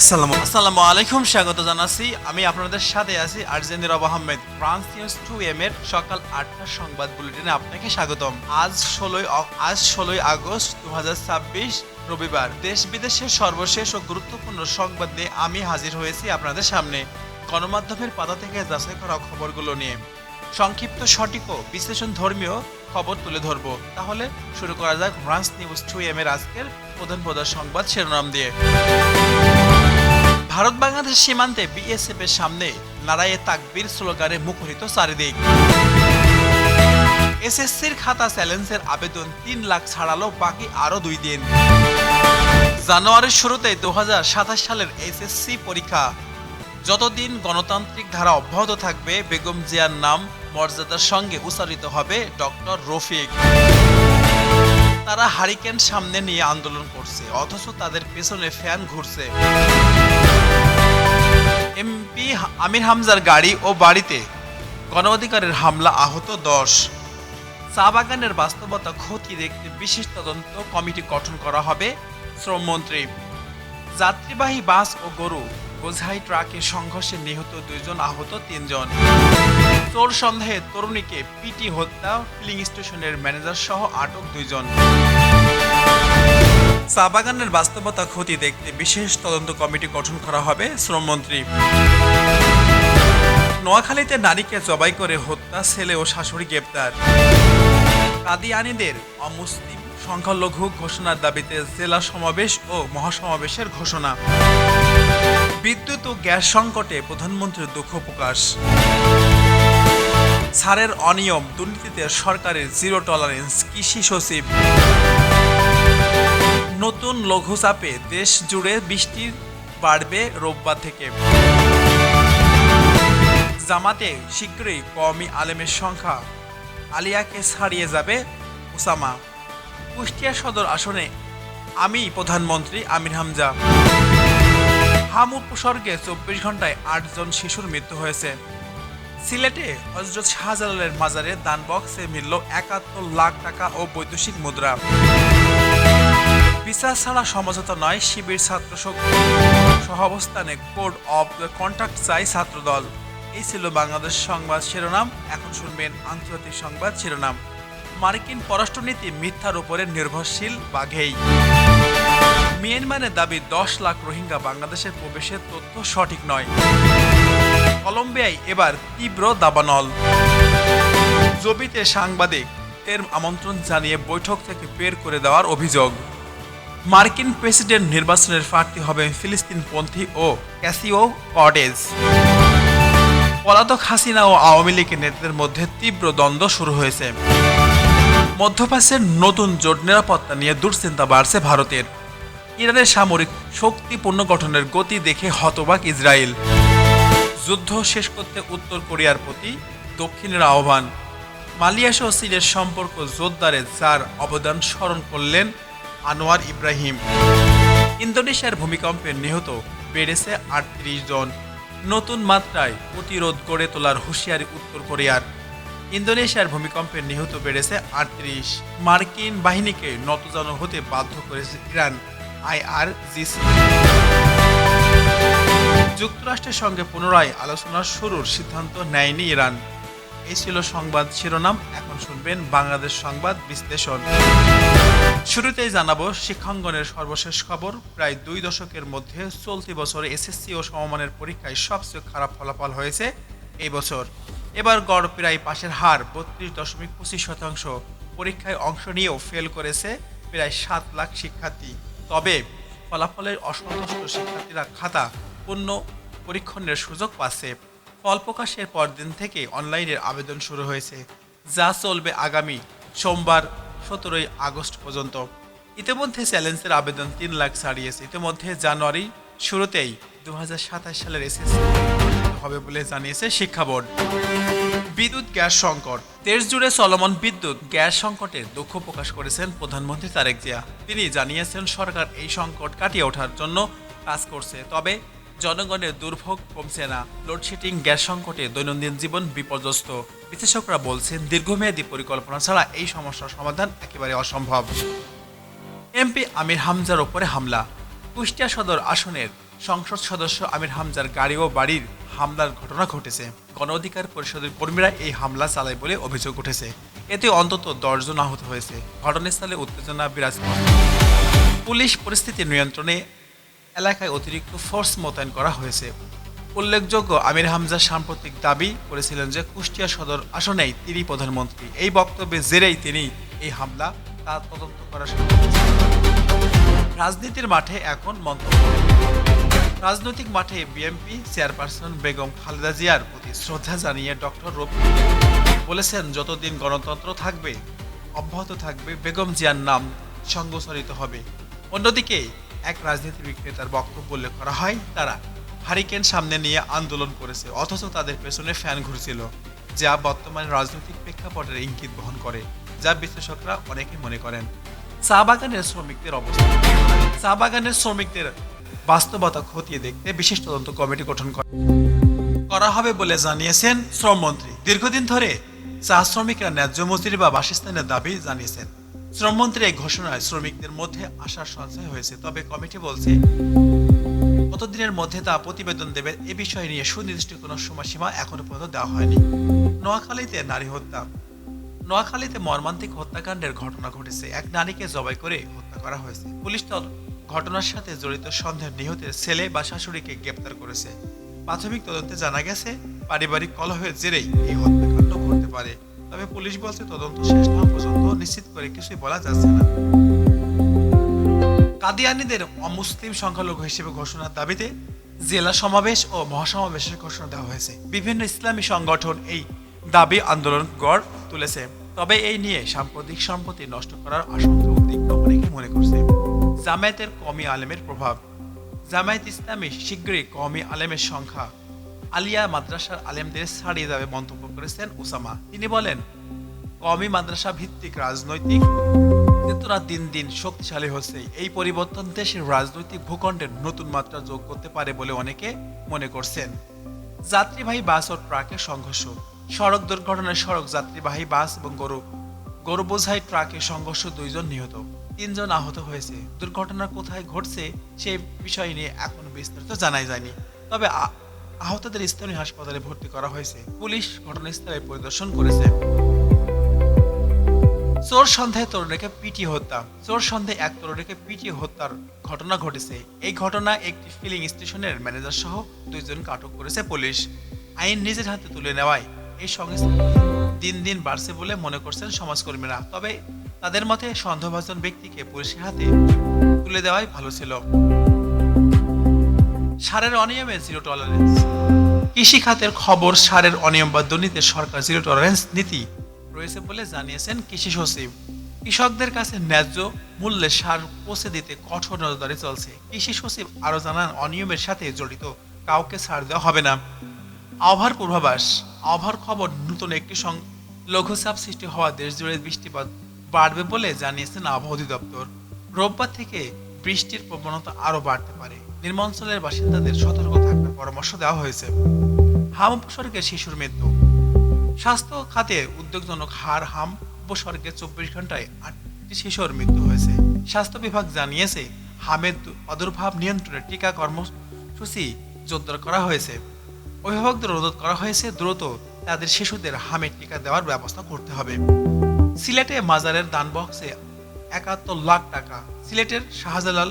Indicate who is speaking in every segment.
Speaker 1: আসসালামু আলাইকুম, স্বাগত জানাচ্ছি। আমি আপনাদের সাথে আছি আরজেন রব আহমেদ। ফ্রান্স নিউজ 2M এর সকাল ৮টার সংবাদ বুলেটিনে আপনাকে স্বাগতম। আজ ১৬ আগস্ট ২০২৬ রবিবার। দেশ বিদেশের সর্বশেষ ও গুরুত্বপূর্ণ সংবাদ নিয়ে আমি হাজির হয়েছি আপনাদের সামনে, গণমাধ্যমের পাতা থেকে যাচাই করা খবরগুলো নিয়ে। সংক্ষিপ্ত, সঠিক ও বিশ্লেষণ ধর্মীয় খবর তুলে ধরবো। তাহলে শুরু করা যাক ফ্রান্স নিউজ 2M এর আজকের প্রধান সংবাদ শিরোনাম দিয়ে। ভারত বাংলাদেশ সীমান্তে বিএসএফ এর সামনে নারায়ে তাকবীর স্লোগানে মুখরিত চারিদিক। এসএসসির খাতা চ্যালেঞ্জের আবেদন ৩ লাখ ছাড়ালো বাকি আরো 2 দিন। জানুয়ারির শুরুতে ২০২৭ সালের এসএসসি পরীক্ষা। যতদিন গণতান্ত্রিক ধারা অব্যাহত থাকবে, বেগম জিয়ার নাম মর্যাদার সঙ্গে উচ্চারিত হবে ডক্টর রফিক। তারা হারিকেন সামনে নিয়ে আন্দোলন করছে, অথচ তাদের পেছনে ফ্যান ঘুরছে। এমপি আমির হামজার গাড়ি ও বাড়িতে গণ অধিকারের হামলা, আহত ১০। চা বাগানের বাস্তবতা খতিয়ে দেখতে বিশেষ তদন্ত কমিটি গঠন করা হবে, শ্রমমন্ত্রী। যাত্রীবাহী বাস ও গরু বোঝাই ট্রাকের সংঘর্ষে নিহত ২ জন, আহত ৩ জন। চোর সন্দেহে তরুণীকে পিটি হত্যা, ফিলিং স্টেশনের ম্যানেজার সহ আটক ২ জন। চা বাগানের বাস্তবতা খতিয়ে দেখতে বিশেষ তদন্ত কমিটি গঠন করা হবে, শ্রমমন্ত্রী। নোয়াখালীতে নারীকে জবাই করে হত্যা, ছেলে ও শাশুড়ি গ্রেপ্তার। কাদিয়ানীদের অমুসলিম সংখ্যালঘু ঘোষণার দাবিতে জেলা সমাবেশ ও মহাসমাবেশের ঘোষণা। বিদ্যুৎ ও গ্যাস সংকটে প্রধানমন্ত্রীর দুঃখ প্রকাশ। ছাড়ের অনিয়ম, দুর্নীতিতে সরকারের জিরো টলারেন্স, কৃষি সচিব। নতুন লঘুচাপে দেশ জুড়ে বৃষ্টি বাড়বে রোববার থেকে। জামাতে শীঘ্রই কওমি আলেমের সংখ্যা, আলিয়াকে ছাড়িয়ে যাবে ওসামা। কুষ্টিয়া সদর আসনে আমি প্রধানমন্ত্রী আমির হামজা। হাম উপসর্গে ২৪ ঘন্টায় ৮ জন শিশুর মৃত্যু হয়েছে। সিলেটে হযরত শাহজালালের মাজারে দান বক্সে মিলল ৭১ লাখ টাকা ও বৈদেশিক মুদ্রা। বিচার ছাড়া সমঝোতা নয়, শিবির ছাত্র সহাবস্থানে কোড অব কন্ডাক্ট চাই ছাত্রদল। এই ছিল বাংলাদেশ সংবাদ শিরোনাম। এখন শুনবেন আন্তর্জাতিক সংবাদ শিরোনাম। মার্কিন পররাষ্ট্রনীতি মিথ্যার উপরে নির্ভরশীল, বাঘেই। মিয়ানমারের দাবি ১০ লাখ রোহিঙ্গা বাংলাদেশের প্রবেশের তথ্য সঠিক নয়। কলম্বিয়ায় এবার তীব্র দাবানল। জবিতে সাংবাদিকদের আমন্ত্রণ জানিয়ে বৈঠক থেকে বের করে দেওয়ার অভিযোগ। মার্কিন প্রেসিডেন্ট নির্বাচনের প্রার্থী হবেন ফিলিস্তিনপন্থী ও ক্যাসিও কর্টেজ। পলাতক হাসিনা ও আওয়ামী লীগের নেতাদের মধ্যে তীব্র দ্বন্দ্ব শুরু হয়েছে। মধ্যপ্রাচ্যের নতুন জোট নিরাপত্তা নিয়ে দুশ্চিন্তা বাড়ছে ভারতের। ইরানের সামরিক শক্তি পুনর্গঠনের গতি দেখে হতবাক ইসরায়েল। যুদ্ধ শেষ করতে উত্তর কোরিয়ার প্রতি দক্ষিণের আহ্বান। মালয়েশিয়া ও চীনের সম্পর্ক জোরদারে যার অবদান স্মরণ করলেন আনোয়ার ইব্রাহিম। ইন্দোনেশিয়ার ভূমিকম্পে নিহত বেড়েছে ৩৮ জন। নতুন মাত্রায় প্রতিরোধ গড়ে তোলার হুঁশিয়ারি উত্তর কোরিয়ার। ইন্দোনেশিয়ার ভূমিকম্পে নিহত বেড়েছে ৩৮। মার্কিন বাহিনীকে নতজানু হতে বাধ্য করেছে ইরান, IRGC। যুক্তরাষ্ট্রের সঙ্গে পুনরায় আলোচনা শুরুর সিদ্ধান্ত নেয়নি ইরান। এই ছিল সংবাদ শিরোনাম। এখন শুনবেন বাংলাদেশ সংবাদ বিশ্লেষণ। শুরুতেই জানাবো শিক্ষাঙ্গনের সর্বশেষ খবর। প্রায় ২ দশকের মধ্যে চলতি বছরে এসএসসি ও সমমানের পরীক্ষায় সবচেয়ে খারাপ ফলাফল হয়েছে এই বছর। এবার গড় প্রায় পাশের হার ৩২.২৫%। পরীক্ষায় অংশ নিয়েও ফেল করেছে প্রায় ৭ লাখ শিক্ষার্থী। তবে ফলাফলের অসন্তুষ্ট শিক্ষার্থীরা খাতা পুনঃ পরীক্ষণের সুযোগ পাচ্ছে। ফল প্রকাশের পরদিন থেকে অনলাইনের আবেদন শুরু হয়েছে, যা চলবে আগামী সোমবার ১৭ আগস্ট পর্যন্ত। ইতিমধ্যে চ্যালেঞ্জের আবেদন ৩ লাখ ছাড়িয়েছে। ইতিমধ্যে জানুয়ারি শুরুতেই ২০২৭ সালের এসএসসি হবে বলে জানিয়েছে শিক্ষা বোর্ড। বিদ্যুৎ গ্যাস সংকট। দেশ জুড়ে চলমান বিদ্যুৎ গ্যাস সংকটে দুঃখ প্রকাশ করেছেন প্রধানমন্ত্রী তারেক জিয়া। তিনি জানিয়েছেন সরকার এই সংকট কাটিয়ে ওঠার জন্য কাজ করছে, তবে জনগণের দুর্ভোগ কমছে না। লোডশেডিং, গ্যাস সংকটে দৈনন্দিন জীবন বিপর্যস্ত। বিশেষজ্ঞরা বলছেন দীর্ঘমেয়াদী পরিকল্পনা ছাড়া এই সমস্যার সমাধান একেবারে অসম্ভব। এমপি আমির হামজার ওপরে হামলা। কুষ্টিয়া সদর আসনের সংসদ সদস্য আমির হামজার গাড়ি ও বাড়ির হামলার ঘটনা ঘটেছে। গণ অধিকার পরিষদের কর্মীরা এই হামলা চালায় বলে অভিযোগ উঠেছে। এতে অন্তত 10 জন আহত হয়েছে। ঘটনাস্থলে উত্তেজনা বিরাজ করছে। পুলিশ পরিস্থিতি নিয়ন্ত্রণে এলাকায় অতিরিক্ত ফোর্স মোতায়েন করা হয়েছে। উল্লেখযোগ্য, আমির হামজা সাম্প্রতিক দাবি করেছিলেন যে কুষ্টিয়া সদর আসনেই তিনি প্রধানমন্ত্রী। এই বক্তব্যের জেরেই তিনি এই হামলা তা তদন্ত করা শুরু করেছেন। রাজনীতির মাঠে এখন মন্তব্য। রাজনৈতিক মাঠে বিএনপি চেয়ারপারসন বেগম খালেদা জিয়ার প্রতি শ্রদ্ধা জানিয়ে ডক্টর রফি বলেছেন, যতদিন গণতন্ত্র থাকবে অব্যাহত থাকবে, বেগম জিয়ার নাম সংগোচরিত হবে। অন্যদিকে এক রাজনীতিবিদ নেতার বক্তব্য উল্লেখ করা হয়, তারা হারিকেন সামনে নিয়ে আন্দোলন করেছে, অথচ তাদের পেছনে ফ্যান ঘুরছিল, যা বর্তমানে রাজনৈতিক প্রেক্ষাপটের ইঙ্গিত বহন করে, যা বিশ্লেষকরা অনেকে মনে করেন। চা বাগানের শ্রমিকদের অবস্থা। চা বাগানের শ্রমিকদের বাস্তবতা খতিয়ে দেখতে বিশেষ তদন্ত কমিটি গঠন করা হবে বলে জানিয়েছেন শ্রমমন্ত্রী। দীর্ঘদিন ধরে চা শ্রমিকরা ন্যায্য মজুরি বা বাসস্থানের দাবি জানিয়েছেন। শ্রমমন্ত্রীর এই ঘোষণায় শ্রমিকদের মধ্যে আশার সঞ্চয় হয়েছে। তবে কমিটি বলছে, কতদিনের মধ্যে তা প্রতিবেদন দেবে এ বিষয় নিয়ে সুনির্দিষ্ট কোনো সময়সীমা এখনো পর্যন্ত দেওয়া হয়নি। নোয়াখালীতে নারী হত্যা। নোয়াখালীতে মর্মান্তিক হত্যাকাণ্ডের ঘটনা ঘটেছে। এক নারীকে জবাই করে হত্যা করা হয়েছে। পুলিশ ঘটনার সাথে জড়িত সন্দেহের নিহতের ছেলে বা শাশুড়িকে গ্রেপ্তার করেছে। প্রাথমিক তদন্তে জানা গেছে, পারিবারিক কলহের জেরেই এই হত্যাকাণ্ড ঘটতে পারে। তবে পুলিশ বলছে, তদন্ত শেষ না পর্যন্ত নিশ্চিত করে কিছুই বলা যাচ্ছে না। কাদিয়ানীদের অমুসলিম সংখ্যালঘু হিসেবে ঘোষণার দাবিতে জেলা সমাবেশ ও মহাসমাবেশের ঘোষণা দেওয়া হয়েছে। বিভিন্ন ইসলামী সংগঠন এই দাবি আন্দোলন গড় তুলেছে। তবে এই নিয়ে সাম্প্রতিক সম্পত্তি নষ্ট করার আশঙ্কা উদ্বিগ্ন অনেকে মনে করছে। জামায়াতের কওমি আলেমের প্রভাব। জামায়াত ইসলামী শীঘ্রই কওমি আলেমের সংখ্যা আলিয়া মাদ্রাসার আলেমদের ছাড়িয়ে যাবে মন্তব্য করেছেন ওসামা। তিনি বলেন, কওমি মাদ্রাসা ভিত্তিক রাজনৈতিক চেতনা দিন দিন শক্তিশালী হচ্ছে। এই পরিবর্তন দেশের রাজনৈতিক ভূখণ্ডের নতুন মাত্রা যোগ করতে পারে বলে অনেকে মনে করছেন। যাত্রীবাহী বাস ও ট্রাকের সংঘর্ষ। সড়ক দুর্ঘটনায় সড়ক যাত্রীবাহী বাস এবং গরু বোঝাই ট্রাকের সংঘর্ষ 2 জন নিহত, 3 জন আহত হয়েছে। দুর্ঘটনা কোথায় ঘটছে সেই বিষয় নিয়ে এখনো বিস্তারিত জানাই যায়নি। তবে আহতদের স্থানীয় হাসপাতালে ভর্তি করা হয়েছে। পুলিশ ঘটনাস্থলে পরিদর্শন করেছে। চোর সন্দেহে তরুণীকে পিটিয়ে হত্যা। চোর সন্দেহে এক তরুণীকে পিটিয়ে হত্যার ঘটনা ঘটেছে। এই ঘটনা একটি ফিলিং স্টেশনের ম্যানেজার সহ 2 জনকে আটক করেছে পুলিশ। আইন নিজের হাতে তুলে নেওয়ায় এই সংস্থা দিন দিন বাড়ছে বলে মনে করছেন সমাজকর্মীরা। তবে তাদের মতে সন্দেহভাজন ব্যক্তিকে পুলিশের হাতে তুলে দেওয়াই ভালো ছিল। সারের অনিয়মে জিরো টলারেন্স। কৃষি খাতের খবর। সারের অনিয়ম বা দুর্নীতিতে সরকার জিরো টলারেন্স নীতি রয়েছে বলে জানিয়েছেন কৃষি সচিব। কৃষকদের কাছে ন্যায্য মূল্যে সার পৌঁছে দিতে কঠোর নজরদারি চলছে। কৃষি সচিব আরও জানান, অনিয়মের সাথে জড়িত কাউকে ছাড় দেওয়া হবে না। আবহাওয়ার পূর্বাভাস। আবহাওয়ার খবর। নতুন একটি লঘুচাপ সৃষ্টি হওয়া দেশ জুড়ে বৃষ্টিপাত বাড়বে বলে জানিয়েছেন আবহাওয়া অধিদপ্তর। রোববার থেকে বৃষ্টির প্রবণতা আরও বাড়তে পারে। নিম্নাঞ্চলের বাসিন্দাদের সতর্ক থাকার পরামর্শ দেওয়া হয়েছে। হাম উপসর্গে শিশুর মৃত্যু। স্বাস্থ্য খাতে উদ্বেগজনক হার। হাম উপসর্গে 24 ঘন্টায় 8টি শিশুর মৃত্যু হয়েছে। স্বাস্থ্য বিভাগ জানিয়েছে, হামের প্রাদুর্ভাব নিয়ন্ত্রণে টিকা কর্মসূচি জোরদার করা হয়েছে। অভিভাবকদের অনুরোধ করা হয়েছে, দ্রুত তাদের শিশুদের হামের টিকা দেওয়ার ব্যবস্থা করতে হবে। সিলেটে মাজারের দান বক্সে 71 লাখ টাকা। সিলেটের শাহজালাল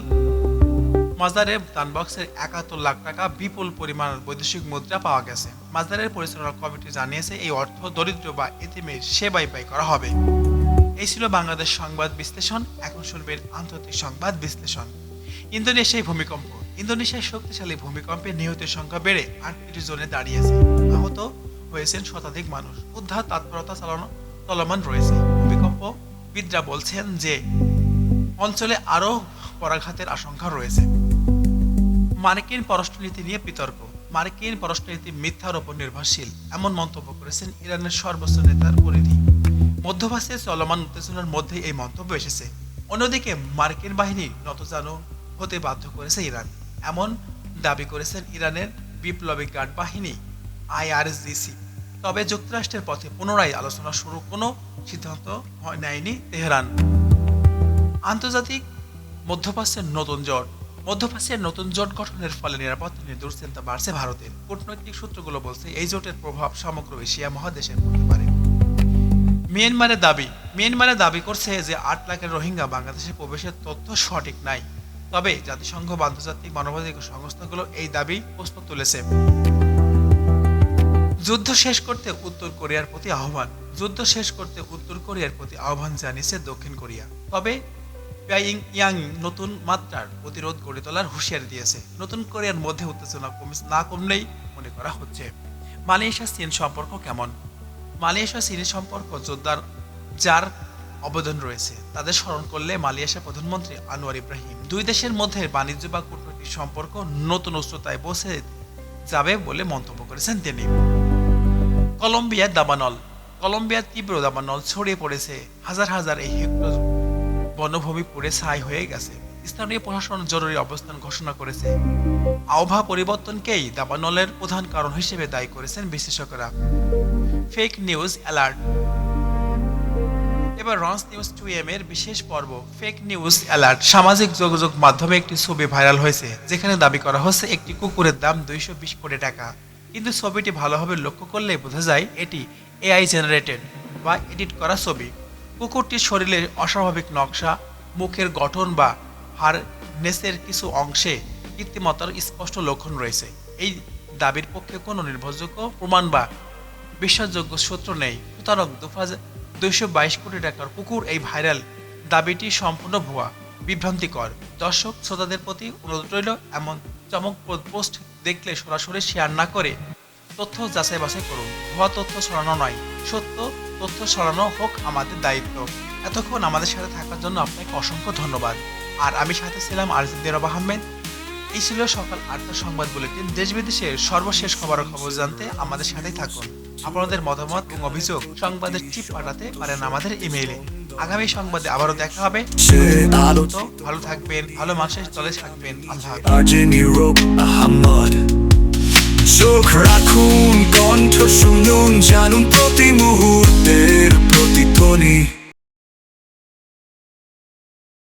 Speaker 1: মাজারের দান বক্সের 71 লাখ টাকা বিপুল পরিমাণ বৈদেশিক মুদ্রা পাওয়া গেছে। মাজারের পরিচালনা কমিটি জানিয়েছে, এই অর্থ দরিদ্র বা এতিমের সেবায় ব্যয় করা হবে। এই ছিল বাংলাদেশ সংবাদ বিশ্লেষণ। এখন শুনবেন আন্তর্জাতিক সংবাদ বিশ্লেষণ। ইন্দোনেশিয়ায় ভূমিকম্প। ইন্দোনেশিয়ার শক্তিশালী ভূমিকম্পে নিহতের সংখ্যা বেড়ে 38 জনে দাঁড়িয়েছে। আহত হয়েছেন শতাধিক মানুষ। উদ্ধার তৎপরতা চলমান রয়েছে। ভূমিকম্পবিদরা বলছেন যে অঞ্চলে আরও পরাঘাতের আশঙ্কা রয়েছে। মার্কিন পররাষ্ট্রনীতি নিয়ে বিতর্ক। মার্কিন পররাষ্ট্রনীতি মিথ্যার উপর নির্ভরশীল, এমন মন্তব্য করেছেন ইরানের সর্বোচ্চ নেতার পরিধি। মধ্যপ্রাচ্যে চলমান উত্তেজনার মধ্যে এই মন্তব্য এসেছে। অন্যদিকে মার্কিন বাহিনী নতজানু হতে বাধ্য করেছে ইরান, এমন দাবি করেছেন ইরানের বিপ্লবী গার্ড বাহিনী IRGC। তবে যুক্তরাষ্ট্রের পথে পুনরায় আলোচনা শুরু কোনো সিদ্ধান্ত নেয়নি তেহরান। আন্তর্জাতিক মধ্যপ্রাচ্যের নতুন জট। মধ্যপ্রাচ্যের নতুন জোট গঠনের ফলে নিরাপত্তা নিয়ে দুশ্চিন্তা বাড়ছে ভারতের। কূটনৈতিক সূত্রগুলো বলছে এই জোটের প্রভাব সমগ্র এশিয়া মহাদেশে পড়তে পারে। মিয়ানমারে দাবি করছে যে ৮ লাখের রোহিঙ্গা বাংলাদেশে প্রবেশের তথ্য সঠিক নাই। তবে জাতিসংঘ বা আন্তর্জাতিক মানবাধিকার সংস্থাগুলো এই দাবি প্রশ্ন তুলেছে। যুদ্ধ শেষ করতে উত্তর কোরিয়ার প্রতি আহ্বান জানিয়েছে দক্ষিণ কোরিয়া। তবে পিয়ংইয়াং নতুন মাত্রার প্রতিরোধ গড়ে তোলার হুঁশিয়ারি দিয়েছে। নতুন কোরিয়ার মধ্যে উত্তেজনা না কমলেই মনে করা হচ্ছে। মালয়েশিয়া চীন সম্পর্ক কেমন? মালয়েশিয়া চীনের সম্পর্ক জোরদার, যার অবদান রয়েছে তাদের স্মরণ করলে মালয়েশিয়ার প্রধানমন্ত্রী আনোয়ার ইব্রাহিম দুই দেশের মধ্যে বাণিজ্য বা কূটনৈতিক সম্পর্ক নতুন উচ্চতায় পৌঁছে যাবে বলে মন্তব্য করেছেন তিনি। কলম্বিয়ার তীব্র দাবানল ছড়িয়ে পড়েছে। হাজার হাজার এই হেক্টর বনভূমি পুড়ে ছাই হয়ে গেছে। স্থানীয় প্রশাসন জরুরি অবস্থান ঘোষণা করেছে। আবহাওয়া পরিবর্তনকেই দাবানলের প্রধান কারণ হিসেবে দায়ী করেছেন বিশেষজ্ঞরা। Fake news alert. এবার রঞ্চ নিউজ 2M এর বিশেষ পর্ব ফেক নিউজ অ্যালার্ট। সামাজিক যোগাযোগ মাধ্যমে একটি ছবি ভাইরাল হয়েছে যেখানে দাবি করা হচ্ছে একটি কুকুরের দাম 220 কোটি টাকা। কিন্তু ছবিটি ভালোভাবে লক্ষ্য করলে বোঝা যায় এটি AI জেনারেটেড বা এডিট করা ছবি। কুকুরটির শরীরের অস্বাভাবিক নকশা, মুখের গঠন বা হারনেসের কিছু অংশে কৃত্রিমতার স্পষ্ট লক্ষণ রয়েছে। এই দাবির পক্ষে কোনো নির্ভরযোগ্য প্রমাণ বা বিশ্বাসযোগ্য সূত্র নেই। সুতরাং 222 কোটি টাকার কুকুর এই ভাইরাল দাবিটি সম্পূর্ণ ভুয়া, বিভ্রান্তিকর। দর্শক শ্রোতাদের প্রতি অনুরোধ রইল এমন চমকপ্রদ পোস্ট দেখলে সরাসরি শেয়ার না করে তথ্য যাচাই বাছাই করুন। ভুয়া তথ্য ছড়ানো নয়, সত্য তথ্য ছড়ানো হোক আমাদের দায়িত্ব। এতক্ষণ আমাদের সাথে থাকার জন্য আপনাকে অসংখ্য ধন্যবাদ। আর আমি সাথে ছিলাম আরজিন রব আহমেদ। এই ছিল সকাল 8টার সংবাদ বুলেটিন। দেশ বিদেশের সর্বশেষ খবর জানতে আমাদের সাথেই থাকুন। আপনাদের মতামত এবং অভিযোগ সংবাদের টিপ পাঠাতে পারেন আমাদের ইমেইলে। আগামী সংবাদে আবারও দেখা হবে। ভালো থাকবেন, ভালো মানুষের তলে থাকবেন। আল্লাহ হাফেজ।
Speaker 2: চোখ রাখুন, কণ্ঠ শুনুন, জানুন প্রতি মুহূর্তের প্রতিধ্বনি।